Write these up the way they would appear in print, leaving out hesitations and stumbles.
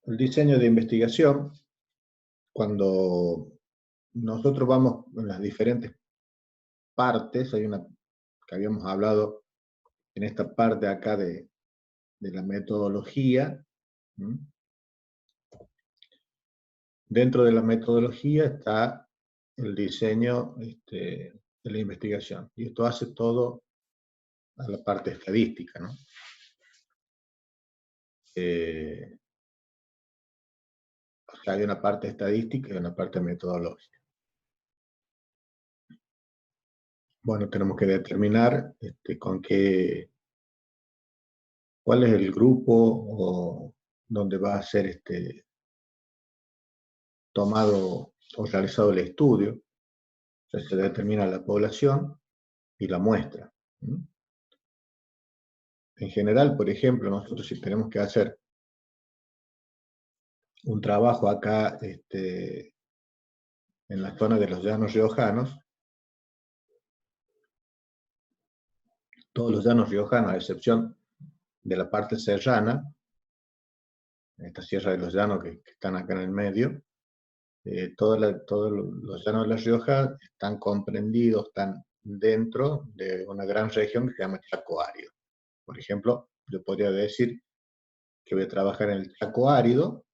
El diseño de investigación, cuando nosotros vamos en las diferentes partes, hay una que habíamos hablado en esta parte acá de la metodología. ¿Mm? Dentro de la metodología está el diseño de la investigación, y esto hace todo a la parte estadística, ¿no? O sea, hay una parte estadística y una parte metodológica. Bueno, tenemos que determinar cuál es el grupo o donde va a ser tomado o realizado el estudio. O sea, se determina la población y la muestra. ¿Mm? En general, por ejemplo, nosotros si tenemos que hacer un trabajo acá en la zona de los llanos riojanos, todos los llanos riojanos, a excepción de la parte serrana, esta sierra de los llanos que están acá en el medio, todos los llanos de La Rioja están comprendidos, están dentro de una gran región que se llama Chaco Árido. Por ejemplo, yo podría decir que voy a trabajar en el Chaco Árido,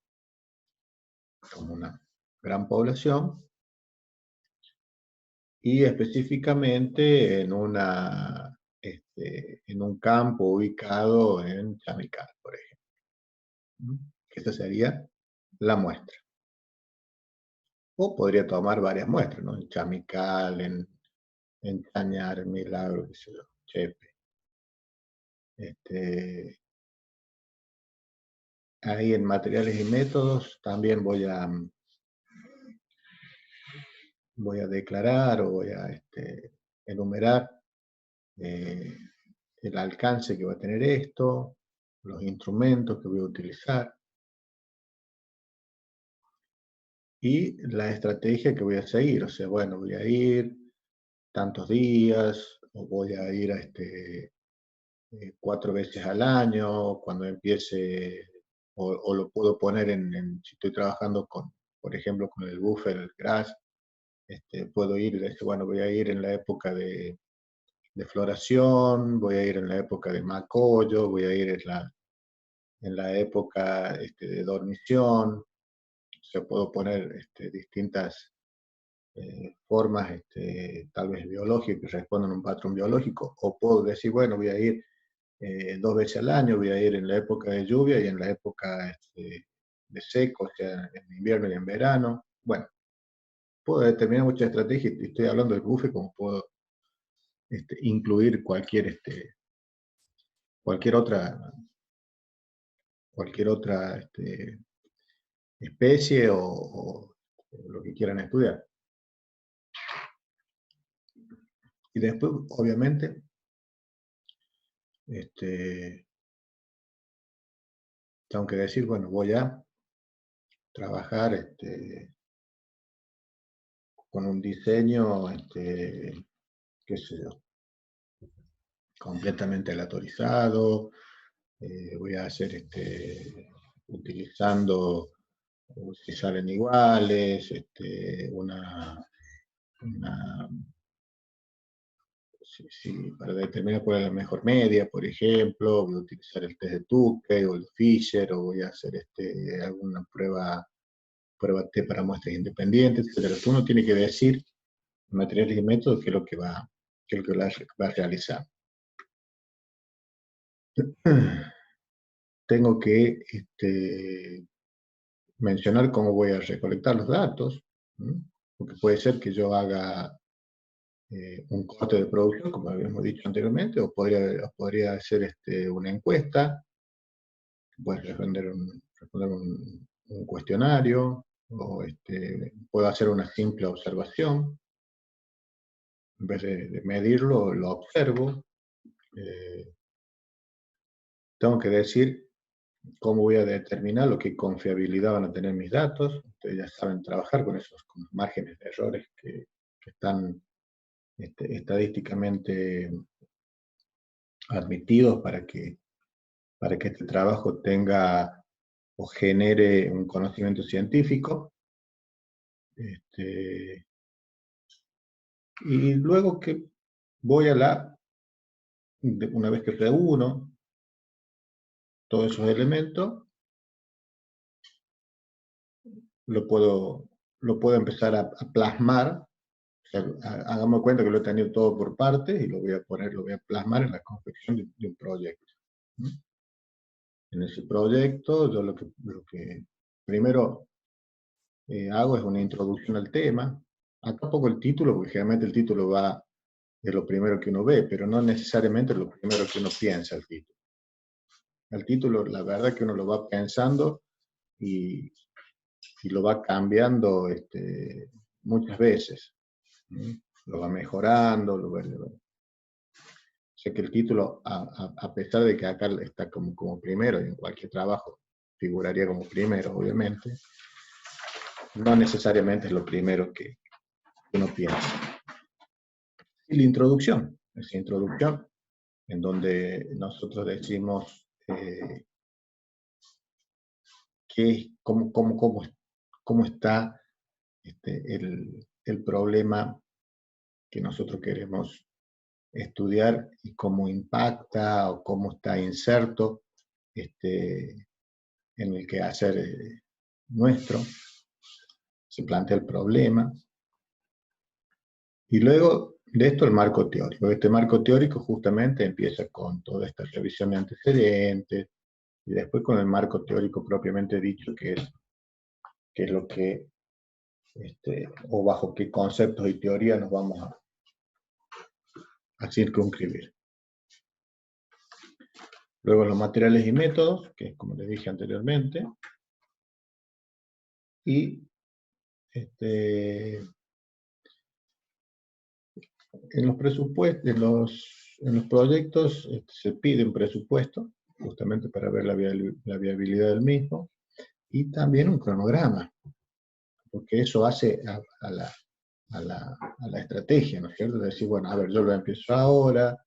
como una gran población, y específicamente en un campo ubicado en Chamical, por ejemplo. Esta sería la muestra. O podría tomar varias muestras, ¿no? En Chamical, en Chañar, en Milagro, qué sé yo, Chepe. Ahí en materiales y métodos también voy a declarar o voy a enumerar eh, el alcance que va a tener esto, los instrumentos que voy a utilizar y la estrategia que voy a seguir. O sea, bueno, voy a ir tantos días o voy a ir 4 veces al año cuando empiece, o lo puedo poner si estoy trabajando por ejemplo, con el buffer, el GRASS, puedo ir, bueno, voy a ir en la época de floración, voy a ir en la época de macollo, voy a ir en la época de dormición. O sea, puedo poner distintas formas, tal vez biológicas, que respondan a un patrón biológico, o puedo decir, bueno, voy a ir 2 veces al año, voy a ir en la época de lluvia y en la época de seco, o sea, en invierno y en verano. Bueno, puedo determinar muchas estrategias, y estoy hablando del buffer, como puedo incluir cualquier otra, cualquier otra especie o lo que quieran estudiar. Y después, obviamente, tengo que decir, bueno, voy a trabajar con un diseño, qué sé yo, completamente aleatorizado. Voy a hacer utilizando, si salen iguales, para determinar cuál es la mejor media, por ejemplo, voy a utilizar el test de Tukey o el Fisher, o voy a hacer alguna prueba T para muestras independientes, etc. Uno tiene que decir materiales y métodos qué es lo que va a realizar. Tengo que mencionar cómo voy a recolectar los datos, ¿no? Porque puede ser que yo haga un corte de producción, como habíamos dicho anteriormente, o podría hacer una encuesta, puedes responder un cuestionario, o puedo hacer una simple observación. En vez de medirlo, lo observo. Tengo que decir cómo voy a determinar lo que confiabilidad van a tener mis datos. Ustedes ya saben trabajar con esos márgenes de errores que están estadísticamente admitidos para que este trabajo tenga o genere un conocimiento científico. Y luego que voy una vez que reúno todos esos elementos, lo puedo empezar a plasmar. O sea, hagamos cuenta que lo he tenido todo por partes y lo voy a plasmar en la confección de un proyecto. En ese proyecto, yo lo que primero hago es una introducción al tema. Acá pongo el título, porque generalmente el título es lo primero que uno ve, pero no necesariamente es lo primero que uno piensa el título. El título, la verdad que uno lo va pensando y lo va cambiando muchas veces. Lo va mejorando, sé que el título, a pesar de que acá está como primero, y en cualquier trabajo figuraría como primero, obviamente, no necesariamente es lo primero que uno piensa. Y la introducción, esa introducción, en donde nosotros decimos cómo está el problema que nosotros queremos estudiar y cómo impacta o cómo está inserto en el quehacer nuestro. Se plantea el problema. Y luego de esto el marco teórico. Este marco teórico justamente empieza con toda esta revisión de antecedentes y después con el marco teórico propiamente dicho, que es lo que, o bajo qué conceptos y teoría nos vamos a circunscribir. Luego los materiales y métodos, que es como les dije anteriormente. Y en los presupuestos, en los proyectos se pide un presupuesto, justamente para ver la viabilidad del mismo, y también un cronograma, porque eso hace a la estrategia, ¿no es cierto? De decir, bueno, a ver, yo lo empiezo ahora,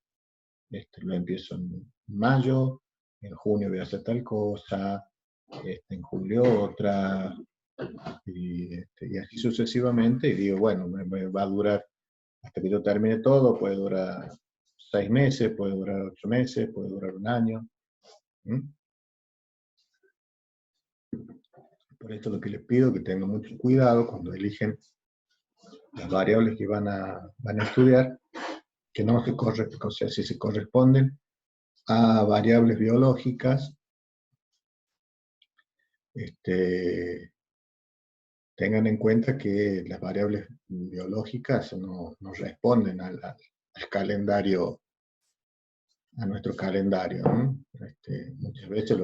lo empiezo en mayo, en junio voy a hacer tal cosa, en julio otra, y así sucesivamente, y digo, bueno, me va a durar, hasta que yo termine todo, puede durar 6 meses, puede durar 8 meses, puede durar un año. Por esto lo que les pido es que tengan mucho cuidado cuando eligen las variables que van a estudiar, que no se corresponden, o sea, si se corresponden a variables biológicas, tengan en cuenta que las variables biológicas no responden al calendario, a nuestro calendario, ¿no? Muchas veces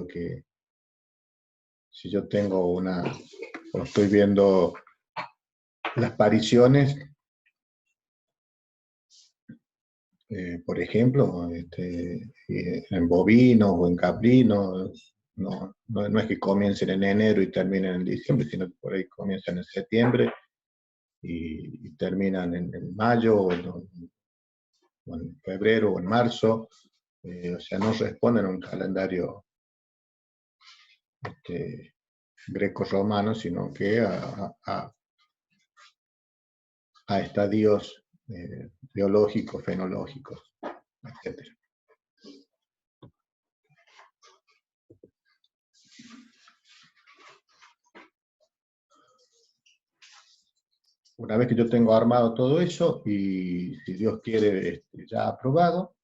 si yo tengo o estoy viendo las pariciones, por ejemplo, en bovinos o en caprinos, no es que comiencen en enero y terminen en diciembre, sino que por ahí comienzan en septiembre y terminan en mayo o en febrero o en marzo. O sea, no responden a un calendario greco-romano, sino que a estadios biológicos, fenológicos, etc. Una vez que yo tengo armado todo eso y si Dios quiere ya aprobado,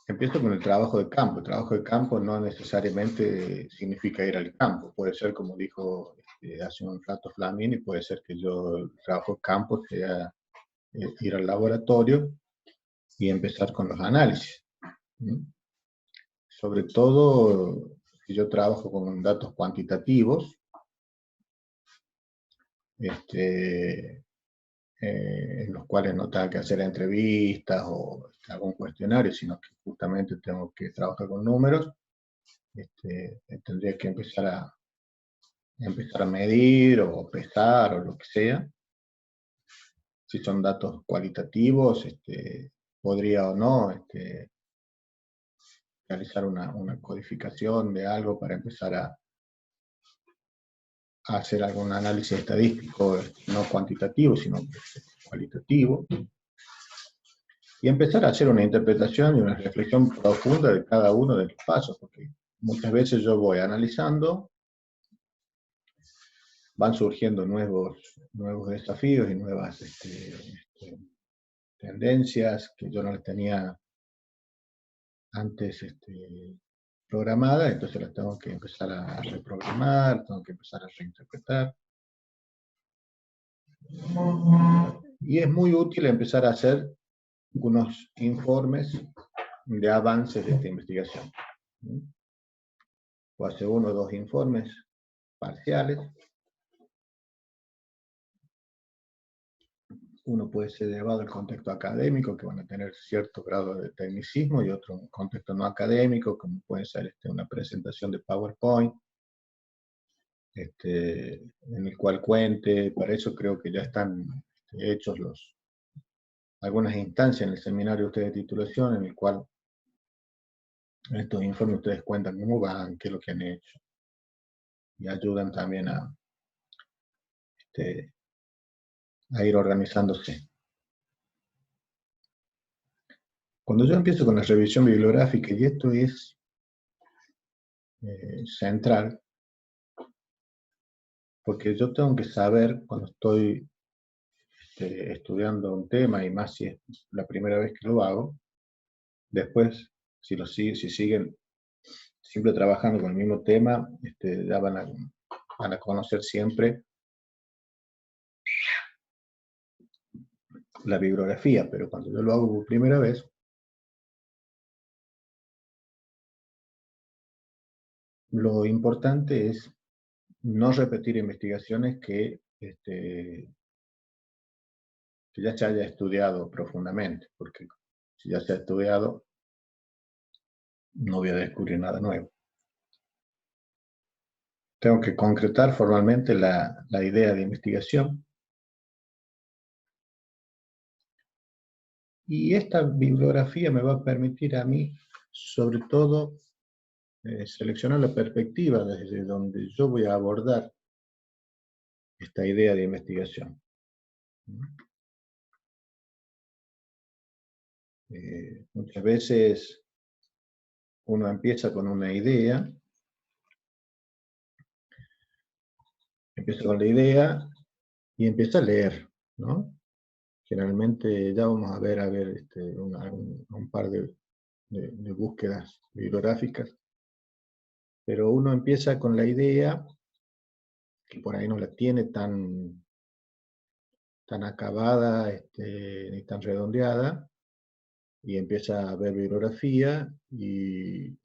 empiezo con el trabajo de campo. El trabajo de campo no necesariamente significa ir al campo. Puede ser, como dijo hace un rato Flamini, puede ser que el trabajo de campo sea ir al laboratorio y empezar con los análisis. Sobre todo, si yo trabajo con datos cuantitativos, en los cuales no tenga que hacer entrevistas o algún cuestionario, sino que justamente tengo que trabajar con números, tendría que empezar a medir o pesar o lo que sea. Si son datos cualitativos, podría o no realizar una codificación de algo para empezar a hacer algún análisis estadístico, no cuantitativo, sino cualitativo, y empezar a hacer una interpretación y una reflexión profunda de cada uno de los pasos, porque muchas veces yo voy analizando, van surgiendo nuevos desafíos y nuevas tendencias que yo no las tenía antes programadas, entonces las tengo que empezar a reprogramar, tengo que empezar a reinterpretar. Y es muy útil empezar a hacer unos informes de avances de esta investigación. O hacer 1 o 2 informes parciales. Uno puede ser llevado al contexto académico, que van a tener cierto grado de tecnicismo, y otro un contexto no académico, como puede ser una presentación de PowerPoint, en el cual cuente. Para eso creo que ya están hechos algunas instancias en el seminario de titulación, en el cual en estos informes ustedes cuentan cómo van, qué es lo que han hecho, y ayudan también a ir organizándose. Cuando yo empiezo con la revisión bibliográfica, y esto es central, porque yo tengo que saber cuando estoy estudiando un tema, y más si es la primera vez que lo hago, después, si siguen siempre trabajando con el mismo tema, ya van a conocer siempre la bibliografía, pero cuando yo lo hago por primera vez, lo importante es no repetir investigaciones que ya se haya estudiado profundamente, porque si ya se ha estudiado, no voy a descubrir nada nuevo. Tengo que concretar formalmente la idea de investigación. Y esta bibliografía me va a permitir a mí, sobre todo, seleccionar la perspectiva desde donde yo voy a abordar esta idea de investigación. Muchas veces uno empieza con una idea, y empieza a leer, ¿no? Generalmente ya vamos a ver un par de búsquedas bibliográficas, pero uno empieza con la idea, que por ahí no la tiene tan acabada, ni tan redondeada, y empieza a ver bibliografía, y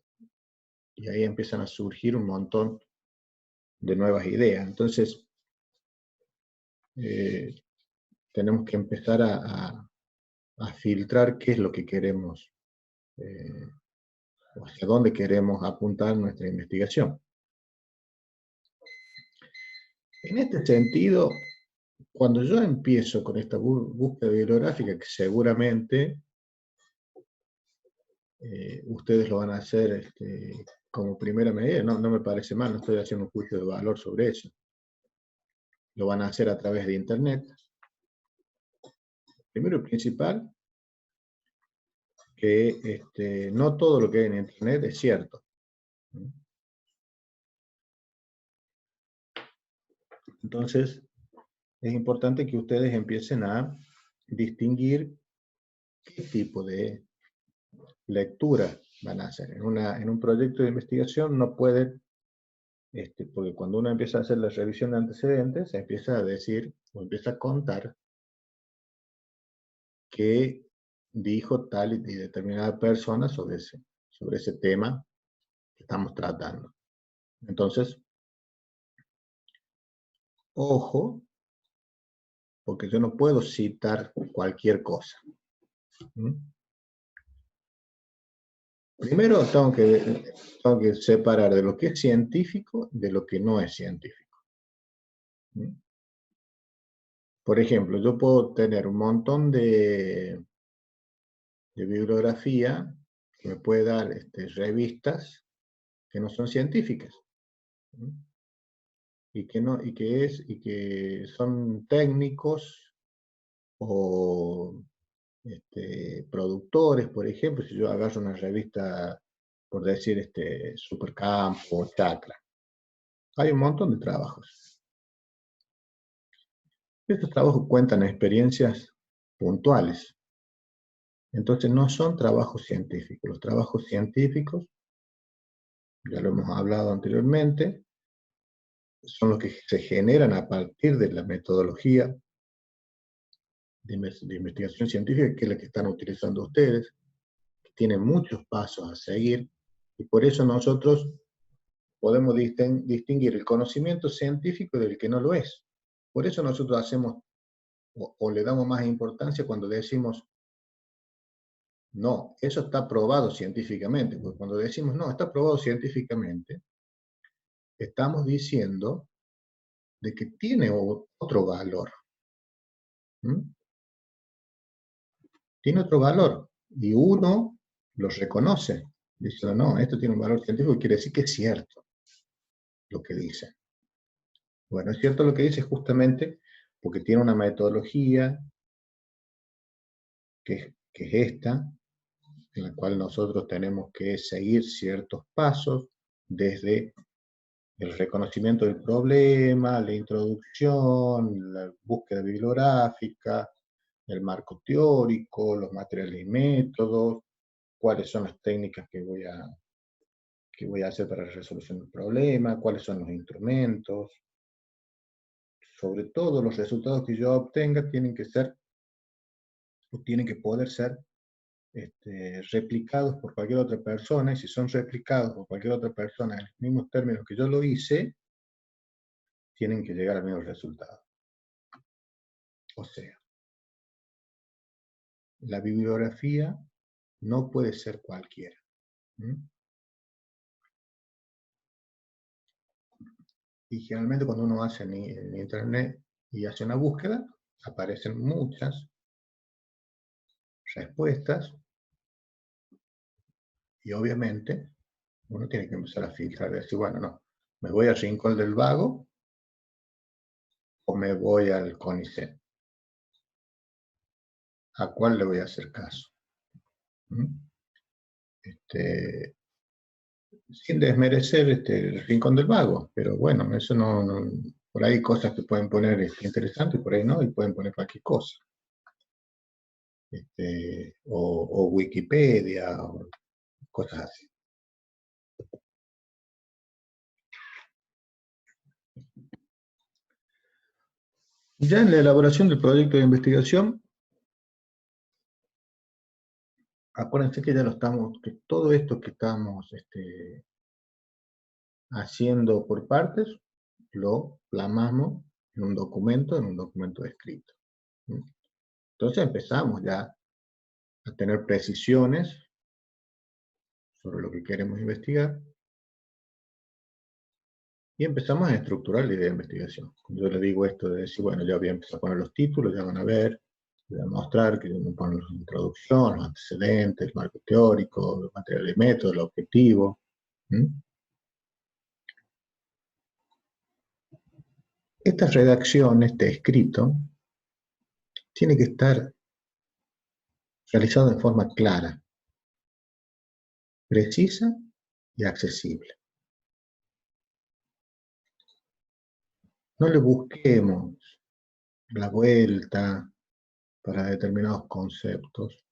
ahí empiezan a surgir un montón de nuevas ideas. Entonces, tenemos que empezar a filtrar qué es lo que queremos, o hacia dónde queremos apuntar nuestra investigación. En este sentido, cuando yo empiezo con esta búsqueda bibliográfica, que seguramente ustedes lo van a hacer como primera medida, no me parece mal, no estoy haciendo un juicio de valor sobre eso. Lo van a hacer a través de Internet. Primero y principal, que no todo lo que hay en Internet es cierto. Entonces, es importante que ustedes empiecen a distinguir qué tipo de lectura van a hacer. En un proyecto de investigación no pueden, porque cuando uno empieza a hacer la revisión de antecedentes, se empieza a decir, o empieza a contar, qué dijo tal y determinada persona sobre ese tema que estamos tratando. Entonces, ojo, porque yo no puedo citar cualquier cosa. Primero tengo que separar de lo que es científico de lo que no es científico. Por ejemplo, yo puedo tener un montón de bibliografía que me puede dar revistas que no son científicas, ¿no? y que son técnicos o productores, por ejemplo, si yo agarro una revista, por decir, Supercampo o Chacra, hay un montón de trabajos. Estos trabajos cuentan experiencias puntuales. Entonces no son trabajos científicos. Los trabajos científicos, ya lo hemos hablado anteriormente, son los que se generan a partir de la metodología de investigación científica, que es la que están utilizando ustedes, que tiene muchos pasos a seguir, y por eso nosotros podemos distinguir el conocimiento científico del que no lo es. Por eso nosotros hacemos, o le damos más importancia cuando decimos, no, eso está probado científicamente, porque cuando decimos, no, está probado científicamente, estamos diciendo de que tiene otro valor. ¿Mm? Tiene otro valor, y uno lo reconoce. Dice, no, esto tiene un valor científico, quiere decir que es cierto lo que dice. Bueno, es cierto lo que dice justamente porque tiene una metodología que es esta, en la cual nosotros tenemos que seguir ciertos pasos desde el reconocimiento del problema, la introducción, la búsqueda bibliográfica, el marco teórico, los materiales y métodos, cuáles son las técnicas que voy a hacer para la resolución del problema, cuáles son los instrumentos. Sobre todo, los resultados que yo obtenga tienen que poder ser replicados por cualquier otra persona, y si son replicados por cualquier otra persona en los mismos términos que yo lo hice, tienen que llegar al mismo resultado. O sea, la bibliografía no puede ser cualquiera. Y generalmente cuando uno hace en internet y hace una búsqueda, aparecen muchas respuestas, y obviamente uno tiene que empezar a filtrar, decir, bueno, no, me voy al Rincón del Vago o me voy al CONICET. ¿A cuál le voy a hacer caso? Sin desmerecer el Rincón del Vago, pero bueno, eso no, por ahí hay cosas que pueden poner interesantes, por ahí no, y pueden poner cualquier cosa. O Wikipedia, o cosas así. Ya en la elaboración del proyecto de investigación, acuérdense que ya que todo esto que estamos haciendo por partes, lo plasmamos en un documento escrito. Entonces empezamos ya a tener precisiones sobre lo que queremos investigar, y empezamos a estructurar la idea de investigación. Cuando yo le digo esto de decir, bueno, ya voy a empezar a poner los títulos, ya van a ver, voy a mostrar que yo me pongo la introducción, los antecedentes, el marco teórico, los materiales de método, el objetivo. Esta redacción, este escrito, tiene que estar realizado de forma clara, precisa y accesible. No le busquemos la vuelta para determinados conceptos,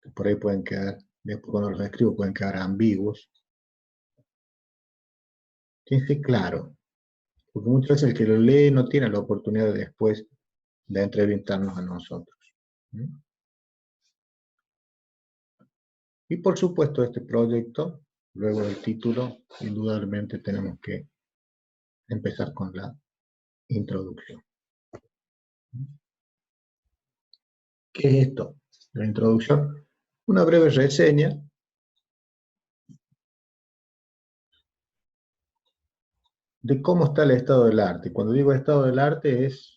que por ahí pueden quedar, después cuando los escribo, pueden quedar ambiguos. Tiene que ser claro, porque muchas veces el que lo lee no tiene la oportunidad de después de entrevistarnos a nosotros. Y por supuesto, este proyecto, luego del título, indudablemente tenemos que empezar con la introducción. ¿Qué es esto? La introducción. Una breve reseña de cómo está el estado del arte. Cuando digo estado del arte es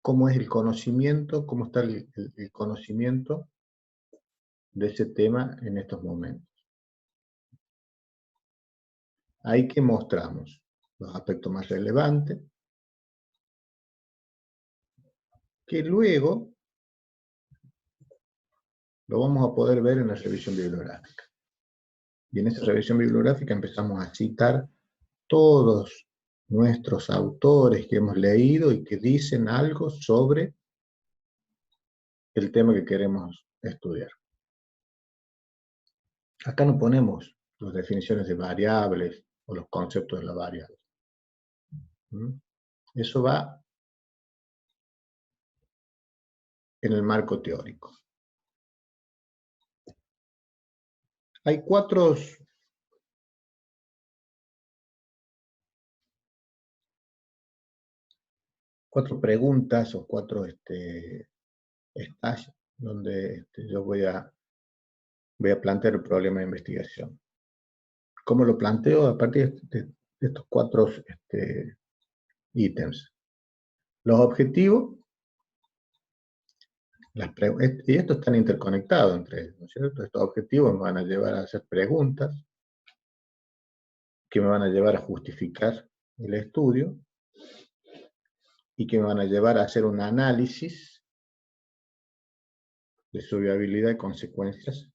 cómo es el conocimiento, cómo está el conocimiento de ese tema en estos momentos. Ahí que mostramos los aspectos más relevantes, que luego lo vamos a poder ver en la revisión bibliográfica. Y en esa revisión bibliográfica empezamos a citar todos nuestros autores que hemos leído y que dicen algo sobre el tema que queremos estudiar. Acá no ponemos las definiciones de variables o los conceptos de la variable. Eso va en el marco teórico. Hay cuatro preguntas o cuatro estados donde yo voy a plantear el problema de investigación. ¿Cómo lo planteo? A partir de estos cuatro ítems. Los objetivos, y estos están interconectados entre ellos, ¿no es cierto? Estos objetivos me van a llevar a hacer preguntas que me van a llevar a justificar el estudio y que me van a llevar a hacer un análisis de su viabilidad y consecuencias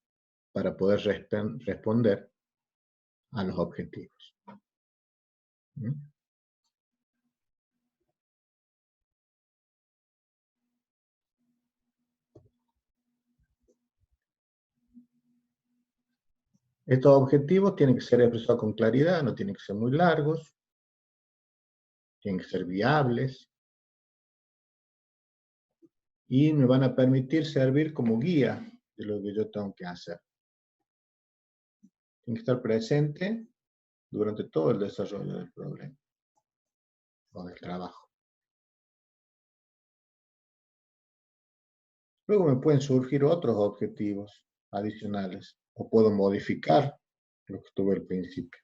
para poder responder a los objetivos. Estos objetivos tienen que ser expresados con claridad, no tienen que ser muy largos, tienen que ser viables, y me van a permitir servir como guía de lo que yo tengo que hacer. Tienen que estar presente durante todo el desarrollo del problema o del trabajo. Luego me pueden surgir otros objetivos adicionales, o puedo modificar lo que tuve al principio.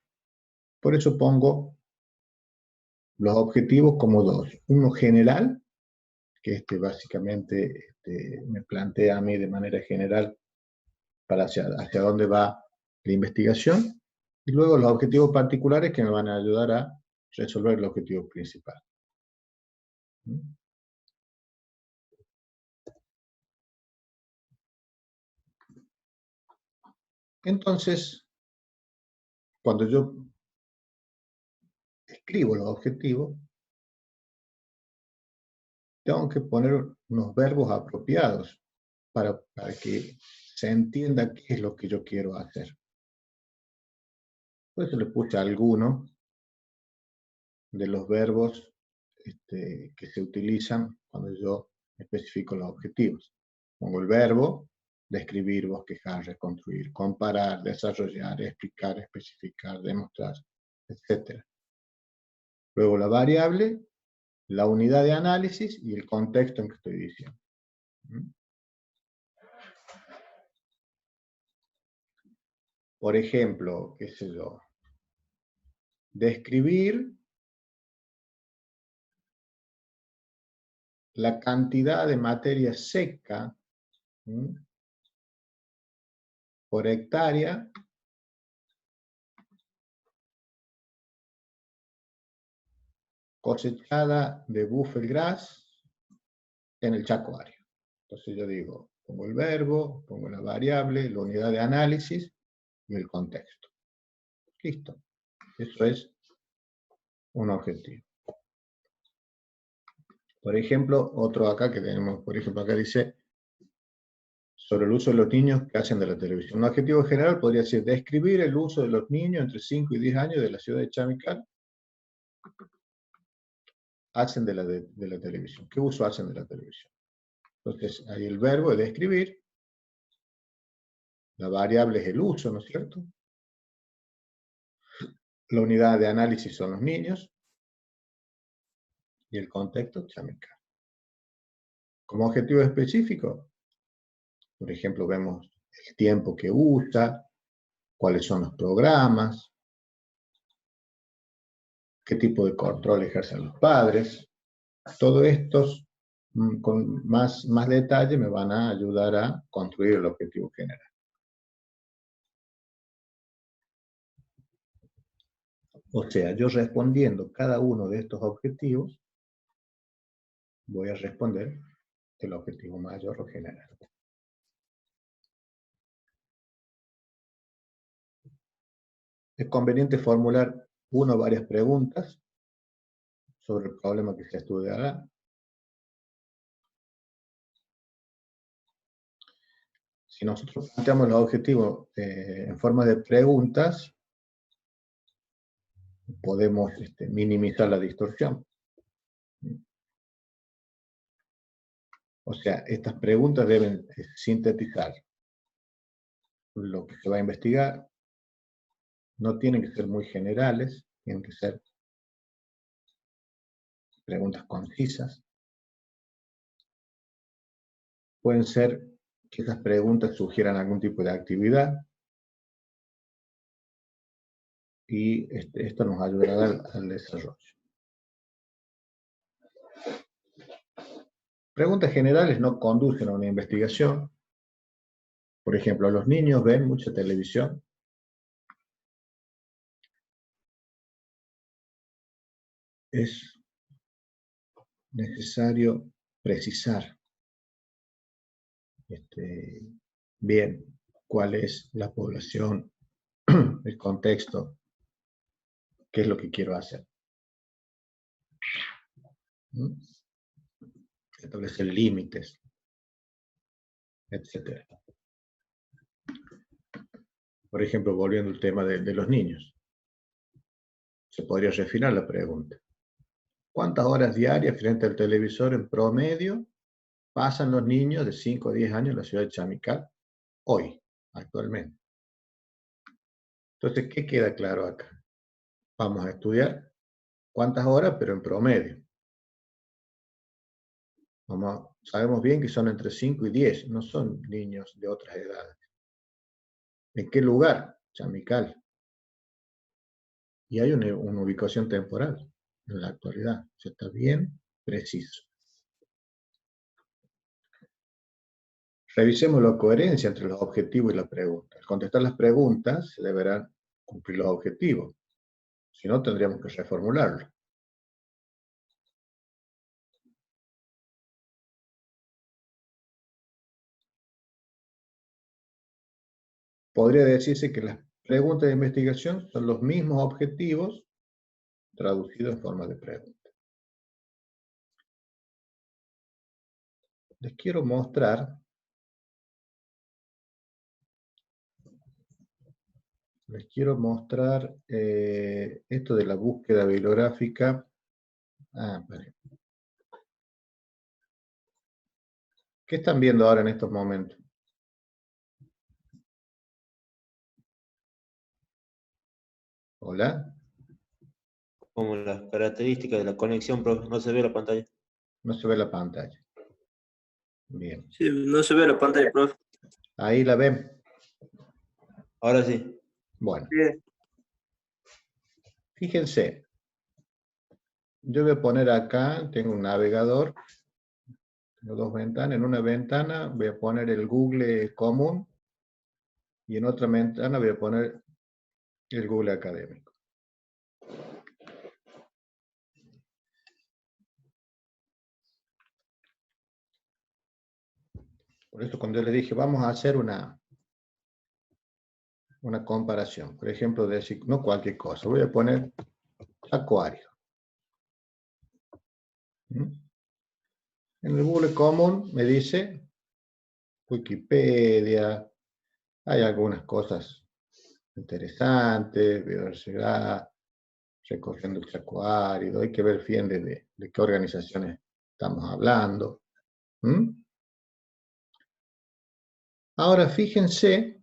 Por eso pongo los objetivos como dos. Uno general, que básicamente me plantea a mí de manera general para hacia dónde va la investigación, y luego los objetivos particulares que me van a ayudar a resolver el objetivo principal. Entonces, cuando yo escribo los objetivos, tengo que poner unos verbos apropiados para que se entienda qué es lo que yo quiero hacer. Por eso le puse alguno de los verbos que se utilizan cuando yo especifico los objetivos. Pongo el verbo, describir, bosquejar, reconstruir, comparar, desarrollar, explicar, especificar, demostrar, etc. Luego la variable, la unidad de análisis y el contexto en que estoy diciendo. Por ejemplo, qué sé yo, describir la cantidad de materia seca por hectárea cosechada de buffelgrass en el Chaco Ario. Entonces yo digo, pongo el verbo, pongo la variable, la unidad de análisis y el contexto. Listo. Eso es un objetivo. Por ejemplo, otro acá que tenemos, por ejemplo, acá dice sobre el uso de los niños que hacen de la televisión. Un objetivo general podría ser describir el uso de los niños entre 5 y 10 años de la ciudad de Chamical hacen de la televisión. ¿Qué uso hacen de la televisión? Entonces, ahí el verbo es describir, la variable es el uso, ¿no es cierto? La unidad de análisis son los niños, y el contexto, Chamical. Como objetivo específico, por ejemplo, vemos el tiempo que usa, cuáles son los programas, qué tipo de control ejercen los padres. Todos estos, con más detalle, me van a ayudar a construir el objetivo general. O sea, yo respondiendo cada uno de estos objetivos, voy a responder el objetivo mayor o general. Es conveniente formular una o varias preguntas sobre el problema que se estudiará. Si nosotros planteamos los objetivos en forma de preguntas, podemos minimizar la distorsión. O sea, estas preguntas deben sintetizar lo que se va a investigar. No tienen que ser muy generales, tienen que ser preguntas concisas. Pueden ser que esas preguntas sugieran algún tipo de actividad y esto nos ayudará al desarrollo. Preguntas generales no conducen a una investigación. Por ejemplo, los niños ven mucha televisión. Es necesario precisar bien cuál es la población, el contexto, qué es lo que quiero hacer. Establecer límites, etc. Por ejemplo, volviendo al tema de los niños, se podría refinar la pregunta. ¿Cuántas horas diarias frente al televisor en promedio pasan los niños de 5 a 10 años en la ciudad de Chamical hoy, actualmente? Entonces, ¿qué queda claro acá? Vamos a estudiar cuántas horas, pero en promedio. Sabemos bien que son entre 5 y 10, no son niños de otras edades. ¿En qué lugar? Chamical. Y hay una ubicación temporal en la actualidad. O sea, está bien preciso. Revisemos la coherencia entre los objetivos y las preguntas. Al contestar las preguntas, se deberán cumplir los objetivos. Si no, tendríamos que reformularlo. Podría decirse que las preguntas de investigación son los mismos objetivos traducidos en forma de pregunta. Les quiero mostrar esto de la búsqueda bibliográfica. ¿Qué están viendo ahora en estos momentos? ¿Hola? Como las características de la conexión, profe, no se ve la pantalla. No se ve la pantalla. Bien. Sí, no se ve la pantalla, profe. Ahí la ven. Ahora sí. Bueno. Sí. Fíjense. Yo voy a poner acá, tengo un navegador, tengo dos ventanas. En una ventana voy a poner el Google común y en otra ventana voy a poner el Google académico. Por eso cuando yo le dije, vamos a hacer una comparación, por ejemplo, decir, no cualquier cosa, voy a poner acuario. En el Google común me dice Wikipedia, hay algunas cosas interesantes, biodiversidad, recorriendo el acuario, hay que ver bien de qué organizaciones estamos hablando. Ahora fíjense,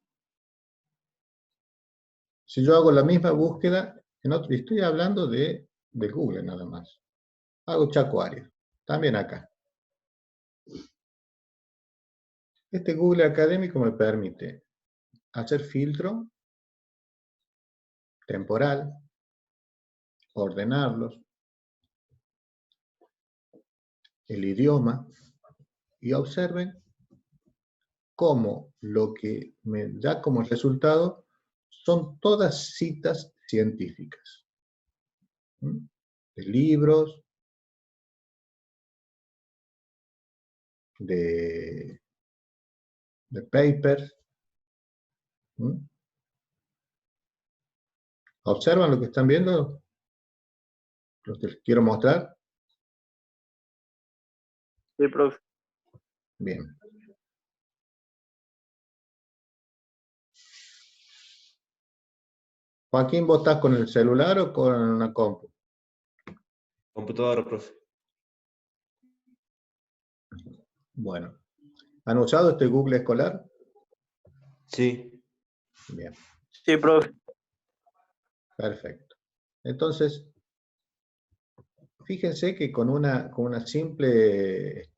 si yo hago la misma búsqueda en otro, estoy hablando de Google nada más. Hago Chacuario, también acá. Este Google académico me permite hacer filtro temporal, ordenarlos, el idioma, y observen cómo lo que me da como resultado son todas citas científicas. ¿Mm? De libros, de papers. ¿Mm? ¿Observan lo que están viendo? Lo que les quiero mostrar. Sí, profe. Bien. Joaquín, ¿vos estás con el celular o con una compu? Computadora, profe. Bueno. ¿Han usado este Google Escolar? Sí. Bien, Sí, profe. perfecto. Entonces, fíjense que con una simple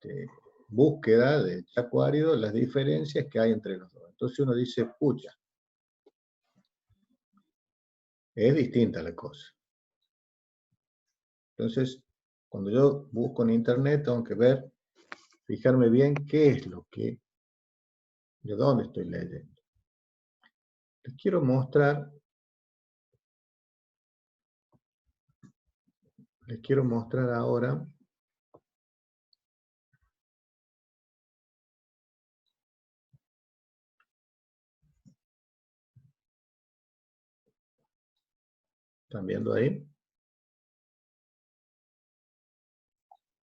búsqueda de Chaco Árido, las diferencias que hay entre los dos. Entonces uno dice, pucha, es distinta la cosa. Entonces, cuando yo busco en internet, tengo que ver, fijarme bien qué es lo que, de dónde estoy leyendo. Les quiero mostrar ahora ¿están viendo ahí?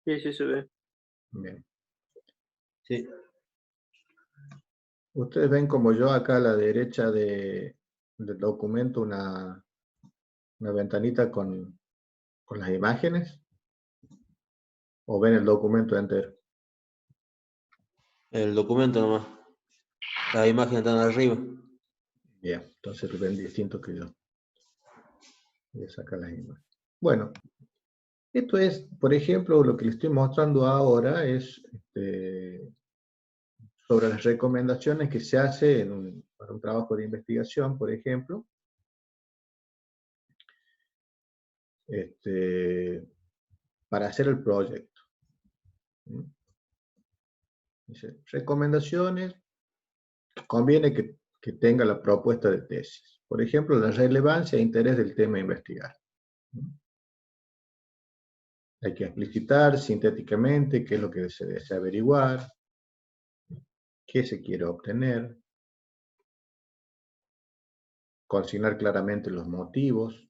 Sí, sí se ve. Bien. Sí. Ustedes ven como yo acá a la derecha del documento una ventanita con las imágenes, o ven el documento entero. El documento nomás. Las imágenes están arriba. Bien, entonces lo ven distinto que yo. Voy a sacar las imágenes. Bueno, esto es, por ejemplo, lo que les estoy mostrando ahora es sobre las recomendaciones que se hace para un trabajo de investigación, por ejemplo. Para hacer el proyecto. Dice, recomendaciones, conviene que tenga la propuesta de tesis. Por ejemplo, la relevancia e interés del tema a investigar. Hay que explicitar sintéticamente qué es lo que se desea averiguar, qué se quiere obtener, consignar claramente los motivos.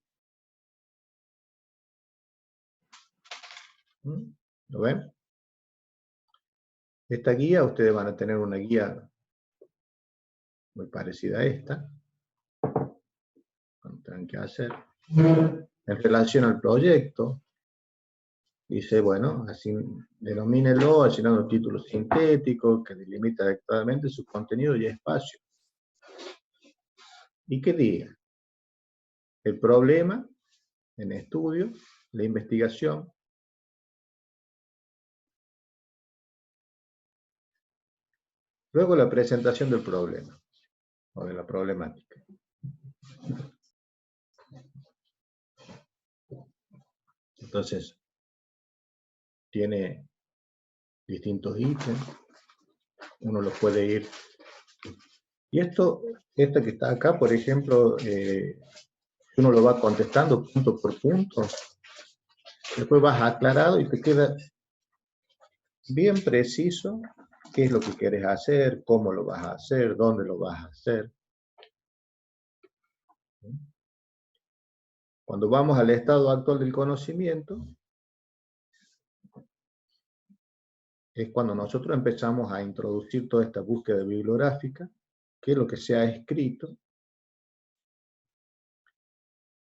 ¿Lo ven? Esta guía, ustedes van a tener una guía muy parecida a esta, cuando tengan que hacer. En relación al proyecto, dice, bueno, así denomínelo, asignando un título sintético que delimita adecuadamente su contenido y espacio. Y que diga el problema en estudio, la investigación, luego la presentación del problema o de la problemática. Entonces, tiene distintos ítems, uno los puede ir. Y esta que está acá, por ejemplo, uno lo va contestando punto por punto, después vas aclarado y te queda bien preciso qué es lo que quieres hacer, cómo lo vas a hacer, dónde lo vas a hacer. Cuando vamos al estado actual del conocimiento, es cuando nosotros empezamos a introducir toda esta búsqueda bibliográfica, que es lo que se ha escrito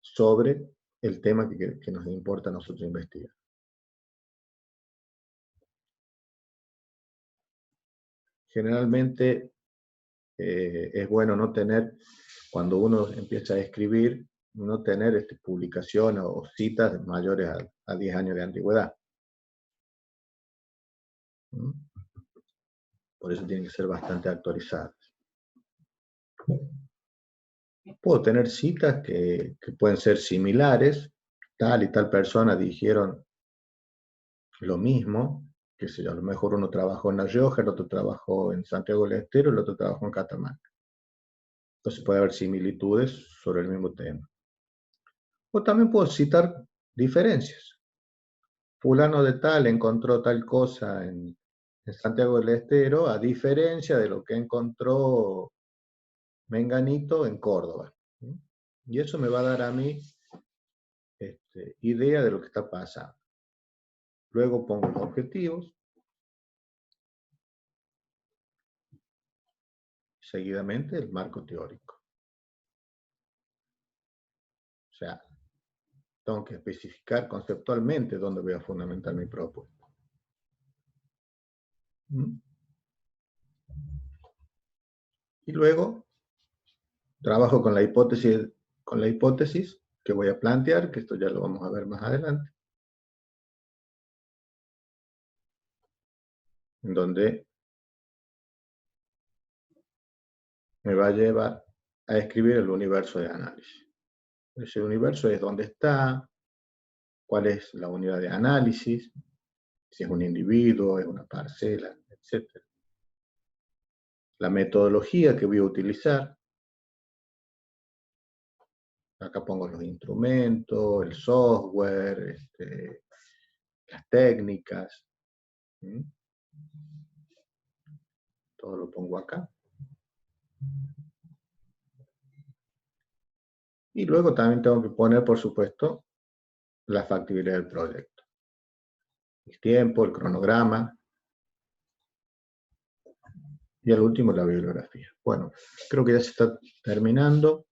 sobre el tema que nos importa a nosotros investigar. Generalmente es bueno no tener, cuando uno empieza a escribir, no tener publicaciones o citas mayores a 10 años de antigüedad. Por eso tienen que ser bastante actualizadas. Puedo tener citas que pueden ser similares, tal y tal persona dijeron lo mismo, que sé yo, a lo mejor uno trabajó en La Rioja, el otro trabajó en Santiago del Estero, el otro trabajó en Catamarca. Entonces puede haber similitudes sobre el mismo tema. O también puedo citar diferencias. Fulano de tal encontró tal cosa en Santiago del Estero, a diferencia de lo que encontró Menganito en Córdoba. Y eso me va a dar a mí idea de lo que está pasando. Luego pongo los objetivos. Seguidamente el marco teórico. O sea, tengo que especificar conceptualmente dónde voy a fundamentar mi propuesta. Y luego trabajo con la hipótesis que voy a plantear, que esto ya lo vamos a ver más adelante, en donde me va a llevar a escribir el universo de análisis. Ese universo es dónde está, cuál es la unidad de análisis, si es un individuo, es una parcela, etc. La metodología que voy a utilizar. Acá pongo los instrumentos, el software, las técnicas. Todo lo pongo acá. Y luego también tengo que poner, por supuesto, la factibilidad del proyecto. El tiempo, el cronograma. Y al último, la bibliografía. Bueno, creo que ya se está terminando.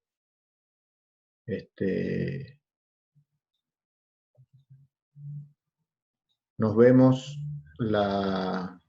Nos vemos la